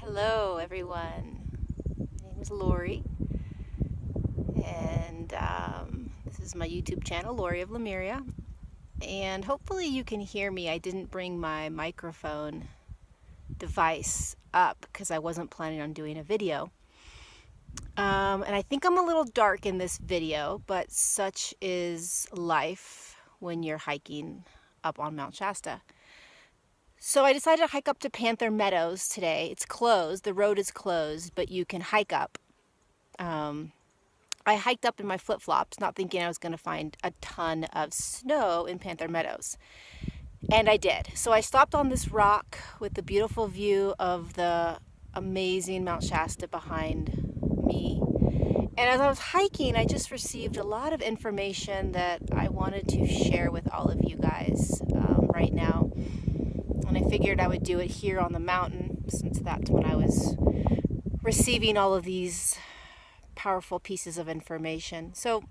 Hello, everyone. My name is Lori, and this is my YouTube channel, Lori of Lemuria. And hopefully, you can hear me. I didn't bring my microphone device up because I wasn't planning on doing a video. And I think I'm a little dark in this video, but such is life when you're hiking up on Mount Shasta. So I decided to hike up to Panther Meadows today. It's closed, the road is closed, but you can hike up. I hiked up in my flip-flops, not thinking I was going to find a ton of snow in Panther Meadows. And I did. So I stopped on this rock with the beautiful view of the amazing Mount Shasta behind me. And as I was hiking, I just received a lot of information that I wanted to share with all of you guys right now. And I figured I would do it here on the mountain, since that's when I was receiving all of these powerful pieces of information. So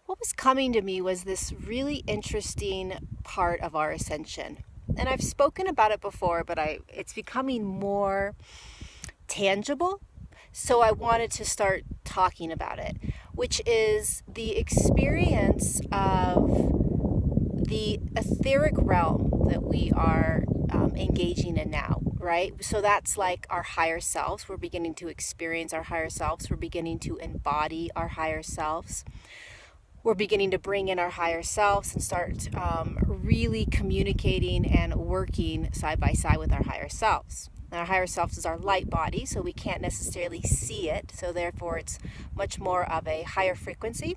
what was coming to me was this really interesting part of our ascension. And I've spoken about it before, but it's becoming more tangible. So I wanted to start talking about it, which is the experience of the etheric realm that we are engaging in now, right? So that's like our higher selves. We're beginning to experience our higher selves. We're beginning to embody our higher selves. We're beginning to bring in our higher selves and start really communicating and working side by side with our higher selves. And our higher selves is our light body, so we can't necessarily see it. So therefore, it's much more of a higher frequency,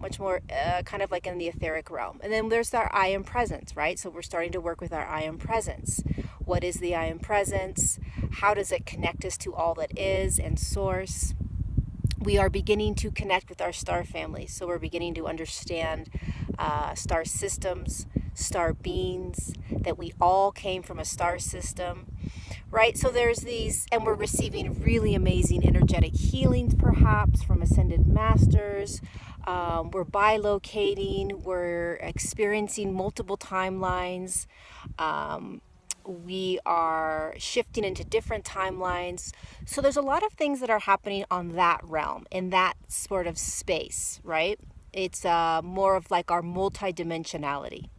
much more kind of like in the etheric realm. And then there's our I am presence, right? So we're starting to work with our I am presence. What is the I am presence? How does it connect us to all that is and source? We are beginning to connect with our star family. So we're beginning to understand star systems, star beings, that we all came from a star system, right? So there's these, and we're receiving really amazing energetic healings, perhaps, from ascended masters. We're bilocating, we're experiencing multiple timelines. We are shifting into different timelines. So there's a lot of things that are happening on that realm, in that sort of space, right? It's more of like our multidimensionality.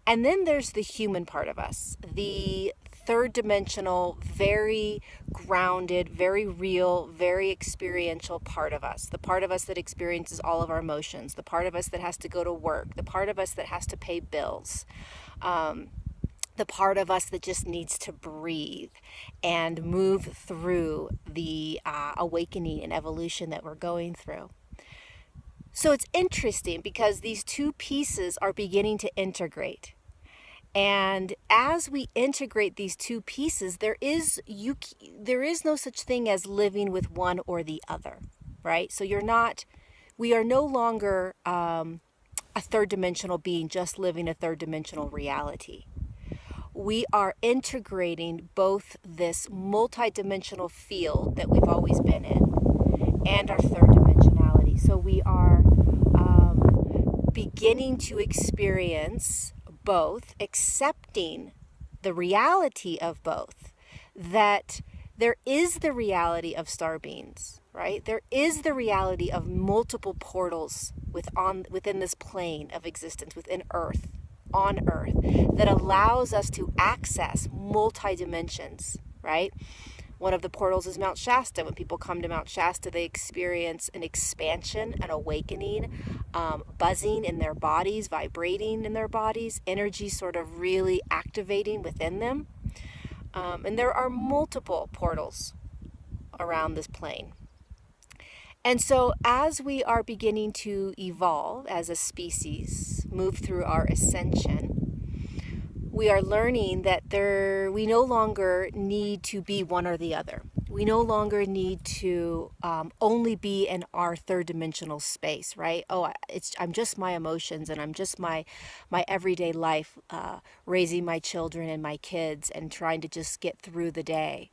And then there's the human part of us, the third dimensional, very grounded, very real, very experiential part of us. The part of us that experiences all of our emotions, the part of us that has to go to work, the part of us that has to pay bills, the part of us that just needs to breathe and move through the awakening and evolution that we're going through. So it's interesting because these two pieces are beginning to integrate. And as we integrate these two pieces, there is no such thing as living with one or the other, right? So we are no longer a third dimensional being just living a third dimensional reality. We are integrating both this multidimensional field that we've always been in and our third dimensionality. So we are beginning to experience both, accepting the reality of both, that there is the reality of star beings, right? There is the reality of multiple portals within this plane of existence, within Earth, on Earth, that allows us to access multi-dimensions, right? One of the portals is Mount Shasta. When people come to Mount Shasta, they experience an expansion, an awakening, buzzing in their bodies, vibrating in their bodies, energy sort of really activating within them. And there are multiple portals around this plane. And so as we are beginning to evolve as a species, move through our ascension, we are learning that we no longer need to be one or the other. We no longer need to only be in our third dimensional space, right? I'm just my emotions, and I'm just my everyday life, raising my children and my kids and trying to just get through the day.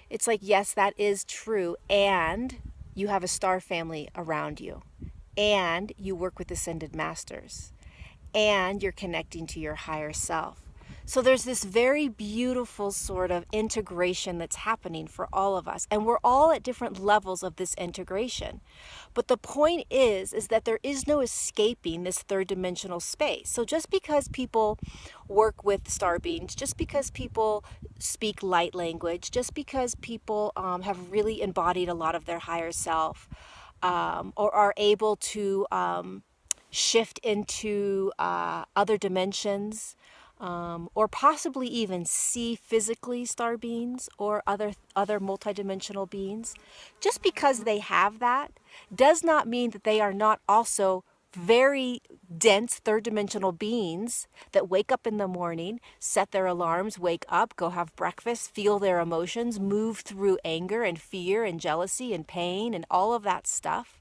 It's like, yes, that is true. And you have a star family around you, and you work with ascended masters, and you're connecting to your higher self. So there's this very beautiful sort of integration that's happening for all of us. And we're all at different levels of this integration. But the point is that there is no escaping this third dimensional space. So just because people work with star beings, just because people speak light language, just because people have really embodied a lot of their higher self, or are able to shift into other dimensions, or possibly even see physically star beings or other multidimensional beings. Just because they have that does not mean that they are not also very dense third dimensional beings that wake up in the morning, set their alarms, wake up, go have breakfast, feel their emotions, move through anger and fear and jealousy and pain and all of that stuff.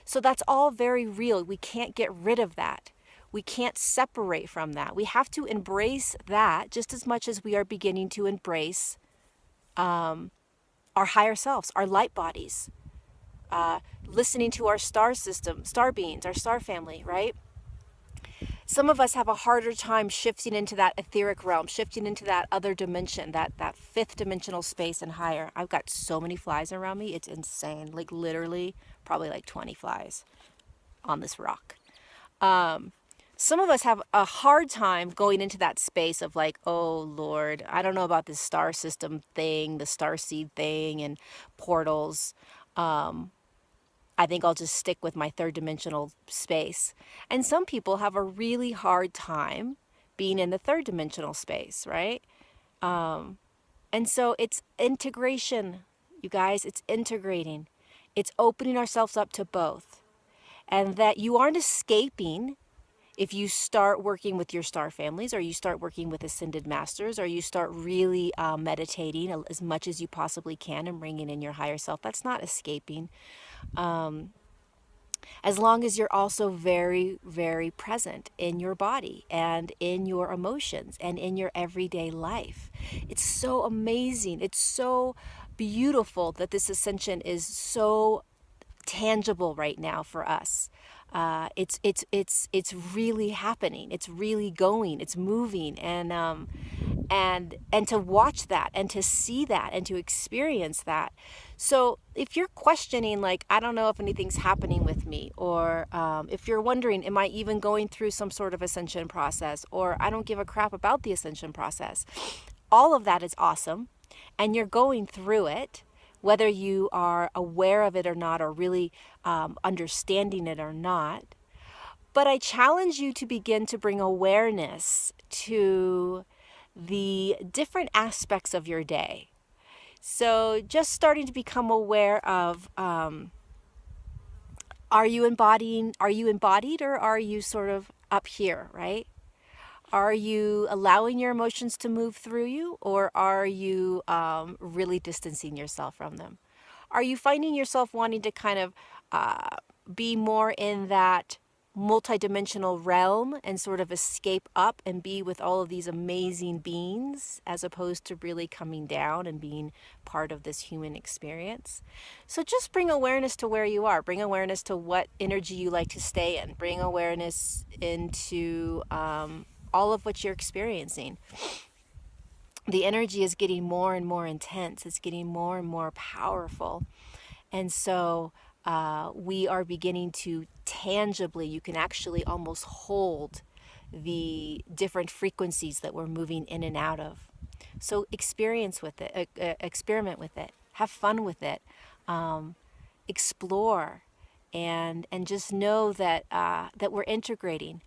So that's all very real. We can't get rid of that. We can't separate from that. We have to embrace that just as much as we are beginning to embrace our higher selves, our light bodies, listening to our star system, star beings, our star family, right? Some of us have a harder time shifting into that etheric realm, shifting into that other dimension, that fifth dimensional space and higher. I've got so many flies around me. It's insane. Like literally probably like 20 flies on this rock. Some of us have a hard time going into that space of like, oh Lord, I don't know about this star system thing, the star seed thing and portals. I think I'll just stick with my third dimensional space. And some people have a really hard time being in the third dimensional space, right? And so it's integration, you guys, it's integrating. It's opening ourselves up to both. And that you aren't escaping if you start working with your star families, or you start working with ascended masters, or you start really meditating as much as you possibly can and bringing in your higher self. That's not escaping. As long as you're also very, very present in your body and in your emotions and in your everyday life. It's so amazing. It's so beautiful that this ascension is so tangible right now for us. It's really happening. It's really going. It's moving, and to watch that and to see that and to experience that. So if you're questioning, like, I don't know if anything's happening with me, or if you're wondering, am I even going through some sort of ascension process, or I don't give a crap about the ascension process, all of that is awesome, and you're going through it. Whether you are aware of it or not, or really understanding it or not. But I challenge you to begin to bring awareness to the different aspects of your day. So just starting to become aware of, are you embodied, or are you sort of up here, right? Are you allowing your emotions to move through you, or are you really distancing yourself from them? Are you finding yourself wanting to kind of be more in that multidimensional realm and sort of escape up and be with all of these amazing beings, as opposed to really coming down and being part of this human experience? So just bring awareness to where you are. Bring awareness to what energy you like to stay in. Bring awareness into all of what you're experiencing. The energy is getting more and more intense. It's getting more and more powerful. And so we are beginning to tangibly, you can actually almost hold the different frequencies that we're moving in and out of. So experience with it, experiment with it, have fun with it, explore, and just know that that we're integrating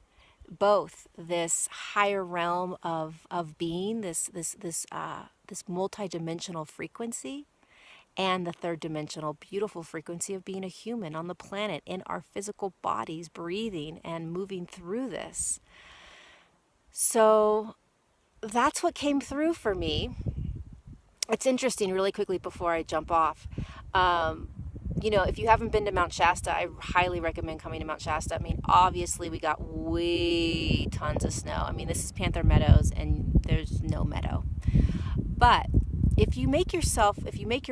both this higher realm of being, this multidimensional frequency, and the third dimensional beautiful frequency of being a human on the planet, in our physical bodies, breathing and moving through this. So that's what came through for me. It's interesting, really quickly before I jump off. If you haven't been to Mount Shasta, I highly recommend coming to Mount Shasta. I mean, obviously we got way tons of snow. I mean, this is Panther Meadows and there's no meadow. But if you make your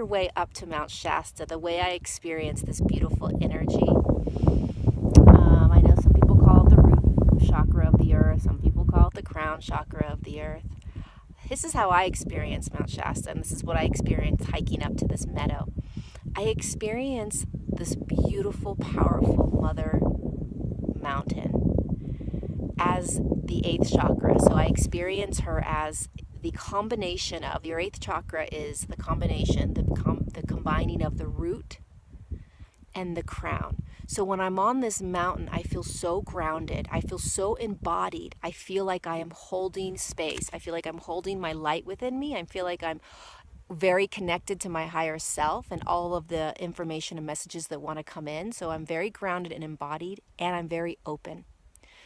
way up to Mount Shasta, the way I experience this beautiful energy, I know some people call it the root chakra of the earth, some people call it the crown chakra of the earth. This is how I experience Mount Shasta, and this is what I experience hiking up to this meadow. I experience this beautiful, powerful mother mountain as the eighth chakra. So I experience her as the combination of, your eighth chakra is the combination, the combining of the root and the crown. So when I'm on this mountain, I feel so grounded. I feel so embodied. I feel like I am holding space. I feel like I'm holding my light within me. I feel like I'm very connected to my higher self and all of the information and messages that want to come in. So I'm very grounded and embodied, and I'm very open.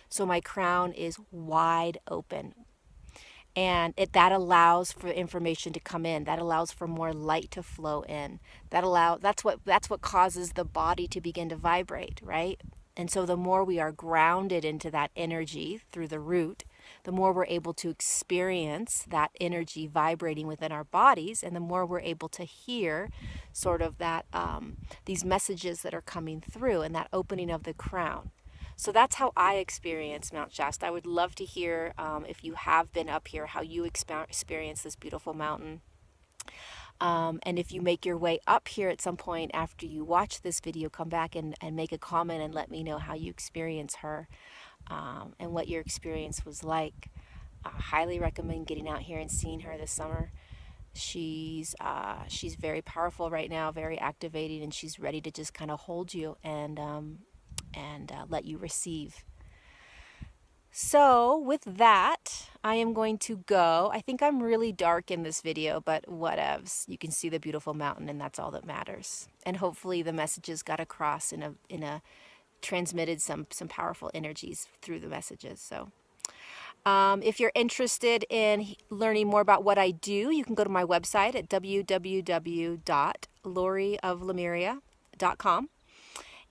So my crown is wide open. And that allows for information to come in. That allows for more light to flow in. That's what causes the body to begin to vibrate, right? And so the more we are grounded into that energy through the root, the more we're able to experience that energy vibrating within our bodies, and the more we're able to hear sort of that these messages that are coming through, and that opening of the crown. So that's how I experience Mount Shasta. I would love to hear, if you have been up here, how you experience this beautiful mountain. And if you make your way up here at some point after you watch this video, come back and make a comment and let me know how you experience her, and what your experience was like. I highly recommend getting out here and seeing her this summer. She's very powerful right now, very activating, and she's ready to just kind of hold you and let you receive. So with that, I am going to go. I think I'm really dark in this video, but whatevs. You can see the beautiful mountain, and that's all that matters. And hopefully the messages got across in a transmitted some powerful energies through the messages. So if you're interested in learning more about what I do, you can go to my website at www.lorioflemuria.com.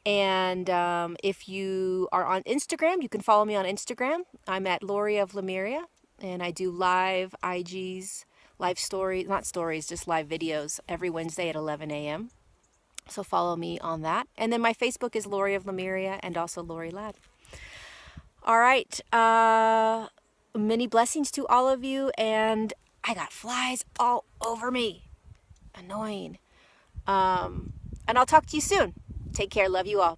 And if you are on Instagram, you can follow me on Instagram. I'm at Lori of Lemuria, and I do live IGs, live stories, not stories, just live videos every Wednesday at 11 a.m. So follow me on that. And then my Facebook is Lori of Lemuria, and also Lori Ladd. All right. Many blessings to all of you. And I got flies all over me. Annoying. And I'll talk to you soon. Take care. Love you all.